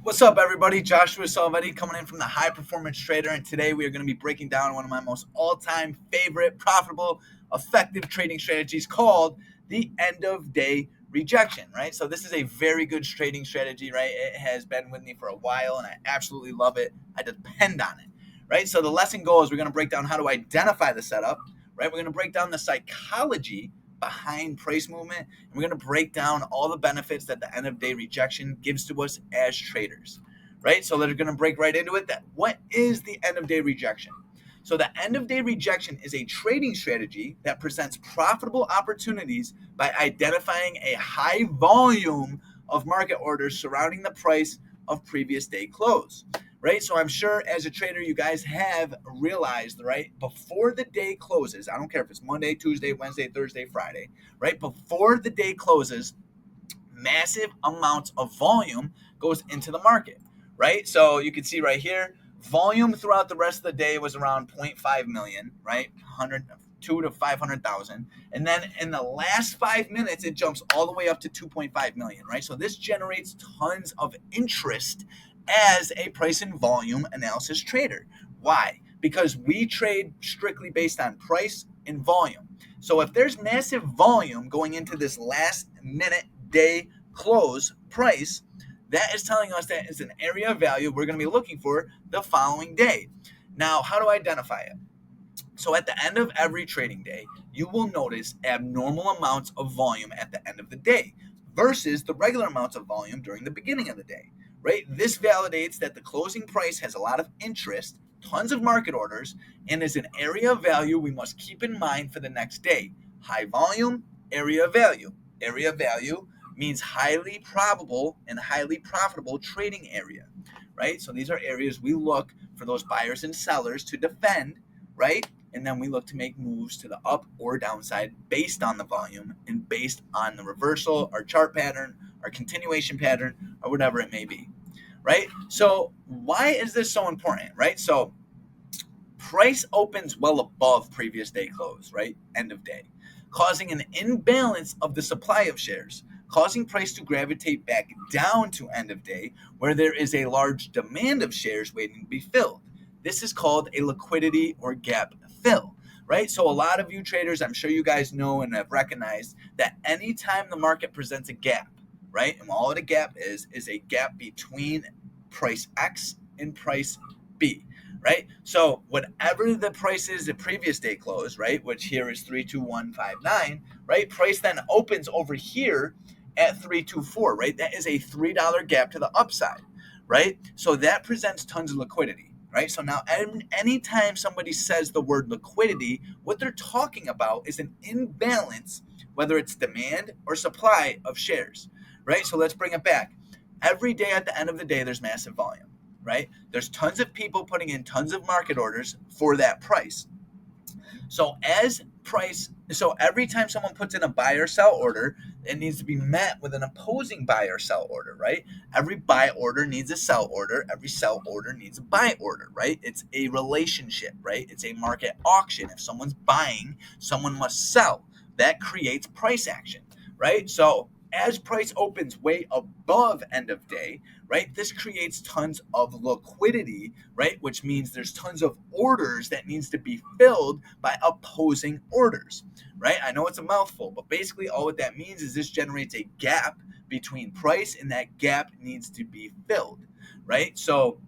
What's up, everybody? Joshua Salvetti coming in from the High Performance Trader, and today we are going to be breaking down one of my most all-time favorite, profitable, effective trading strategies called the end-of-day rejection, right? So this is a very good trading strategy, right? It has been with me for a while, and I absolutely love it. I depend on it, right? So the lesson goal is we're going to break down how to identify the setup, right? We're going to break down the psychology behind price movement, and we're going to break down all the benefits that the end of day rejection gives to us as traders, right? So they're going to break right into it. That what is the end of day rejection? So the end of day rejection is a trading strategy that presents profitable opportunities by identifying a high volume of market orders surrounding the price of previous day close, right? So I'm sure as a trader, you guys have realized, right, before the day closes, I don't care if it's Monday, Tuesday, Wednesday, Thursday, Friday, right? Before the day closes, massive amounts of volume goes into the market, right? So you can see right here, volume throughout the rest of the day was around 0.5 million, right? 2 to 500,000. And then in the last 5 minutes, it jumps all the way up to 2.5 million, right? So this generates tons of interest as a price and volume analysis trader. Why? Because we trade strictly based on price and volume. So if there's massive volume going into this last minute day close price, that is telling us that it's an area of value we're going to be looking for the following day. Now, how do I identify it? So at the end of every trading day, you will notice abnormal amounts of volume at the end of the day versus the regular amounts of volume during the beginning of the day, right? This validates that the closing price has a lot of interest, tons of market orders, and is an area of value we must keep in mind for the next day. High volume, area of value. Area of value means highly probable and highly profitable trading area, right? So these are areas we look for those buyers and sellers to defend, right? And then we look to make moves to the up or downside based on the volume and based on the reversal, our chart pattern, our continuation pattern, or whatever it may be, right? So why is this so important, right? So price opens well above previous day close, right? End of day, causing an imbalance of the supply of shares, causing price to gravitate back down to end of day where there is a large demand of shares waiting to be filled. This is called a liquidity or gap fill, right? So a lot of you traders, I'm sure you guys know and have recognized that anytime the market presents a gap, right? And all the gap is a gap between price X and price B, right? So whatever the price is the previous day close, right, which here is 32159, right? Price then opens over here at 324, right? That is a $3 gap to the upside, right? So that presents tons of liquidity, right? So now anytime somebody says the word liquidity, what they're talking about is an imbalance, whether it's demand or supply of shares, right? So let's bring it back. Every day at the end of the day, there's massive volume, right? There's tons of people putting in tons of market orders for that price. So every time someone puts in a buy or sell order, it needs to be met with an opposing buy or sell order, right? Every buy order needs a sell order. Every sell order needs a buy order, right? It's a relationship, right? It's a market auction. If someone's buying, someone must sell. That creates price action, right? So as price opens way above end of day, right, this creates tons of liquidity, right, which means there's tons of orders that needs to be filled by opposing orders, right? I know it's a mouthful, but basically all what that means is this generates a gap between price, and that gap needs to be filled, right? So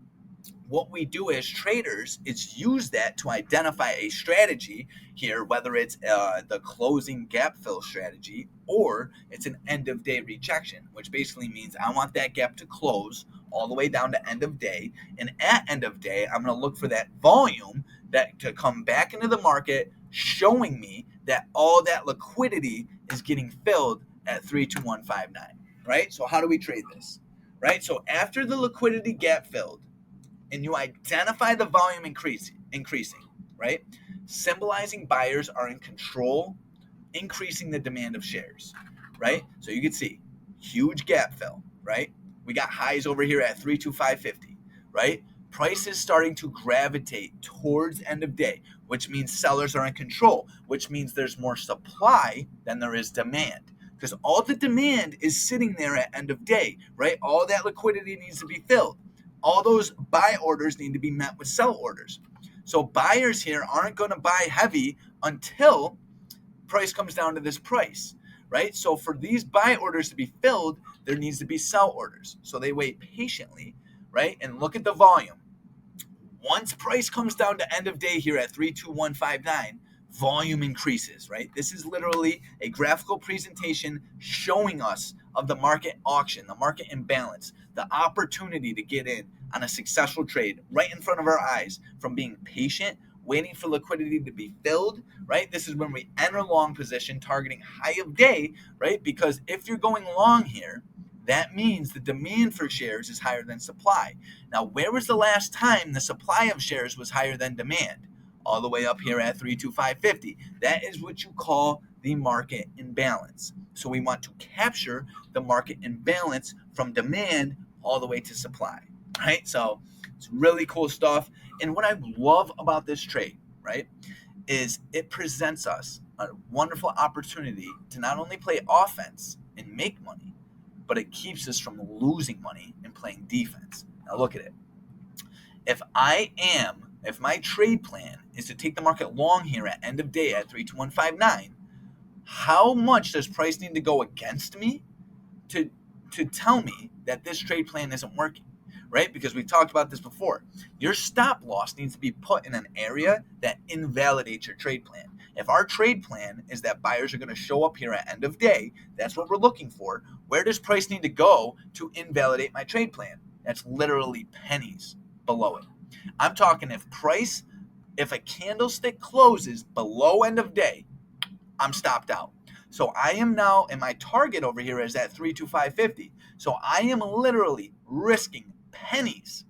what we do as traders is use that to identify a strategy here, whether it's the closing gap fill strategy or it's an end of day rejection, which basically means I want that gap to close all the way down to end of day. And at end of day, I'm going to look for that volume that to come back into the market, showing me that all that liquidity is getting filled at 32159, right? So how do we trade this, right? So after the liquidity gap filled, and you identify the volume increasing, right? Symbolizing buyers are in control, increasing the demand of shares, right? So you can see huge gap fill, right? We got highs over here at 32550, right? Price is starting to gravitate towards end of day, which means sellers are in control, which means there's more supply than there is demand. because all the demand is sitting there at end of day, right? All that liquidity needs to be filled. All those buy orders need to be met with sell orders. So buyers here aren't going to buy heavy until price comes down to this price, right? So for these buy orders to be filled, there needs to be sell orders. So they wait patiently, right? And look at the volume. Once price comes down to end of day here at 32159, volume increases, right? This is literally a graphical presentation showing us of the market auction, the market imbalance, the opportunity to get in on a successful trade right in front of our eyes from being patient, waiting for liquidity to be filled, right? This is when we enter long position targeting high of day, right? Because if you're going long here, that means the demand for shares is higher than supply. Now, where was the last time the supply of shares was higher than demand? All the way up here at 32550. That is what you call the market imbalance. So we want to capture the market imbalance from demand all the way to supply, right? So it's really cool stuff. And what I love about this trade, right, is it presents us a wonderful opportunity to not only play offense and make money, but it keeps us from losing money and playing defense. Now look at it. If my trade plan is to take the market long here at end of day at 32159, how much does price need to go against me to tell me that this trade plan isn't working, right? Because we've talked about this before. Your stop loss needs to be put in an area that invalidates your trade plan. If our trade plan is that buyers are going to show up here at end of day, that's what we're looking for. Where does price need to go to invalidate my trade plan? That's literally pennies below it. I'm talking if a candlestick closes below end of day, I'm stopped out. So I am now, and my target over here is at 32550. So I am literally risking pennies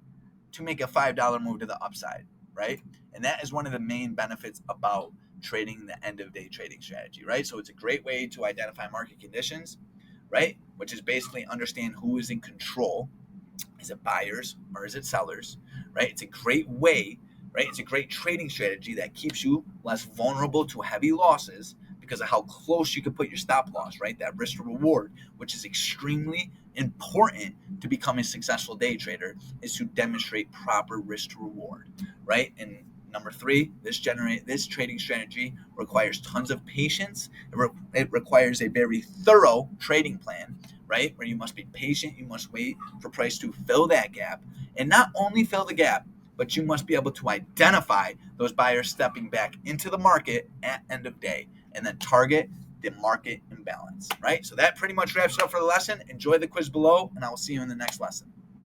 to make a $5 move to the upside, right? And that is one of the main benefits about trading the end of day trading strategy, right? So it's a great way to identify market conditions, right? Which is basically understand who is in control. Is it buyers or is it sellers, right? It's a great way, right? It's a great trading strategy that keeps you less vulnerable to heavy losses because of how close you can put your stop loss, right? That risk to reward, which is extremely important to become a successful day trader, is to demonstrate proper risk to reward, right? And number three, this trading strategy requires tons of patience. It requires a very thorough trading plan, right? Where you must be patient, you must wait for price to fill that gap, and not only fill the gap, but you must be able to identify those buyers stepping back into the market at end of day and then target the market imbalance, right? So that pretty much wraps it up for the lesson. Enjoy the quiz below, and I will see you in the next lesson.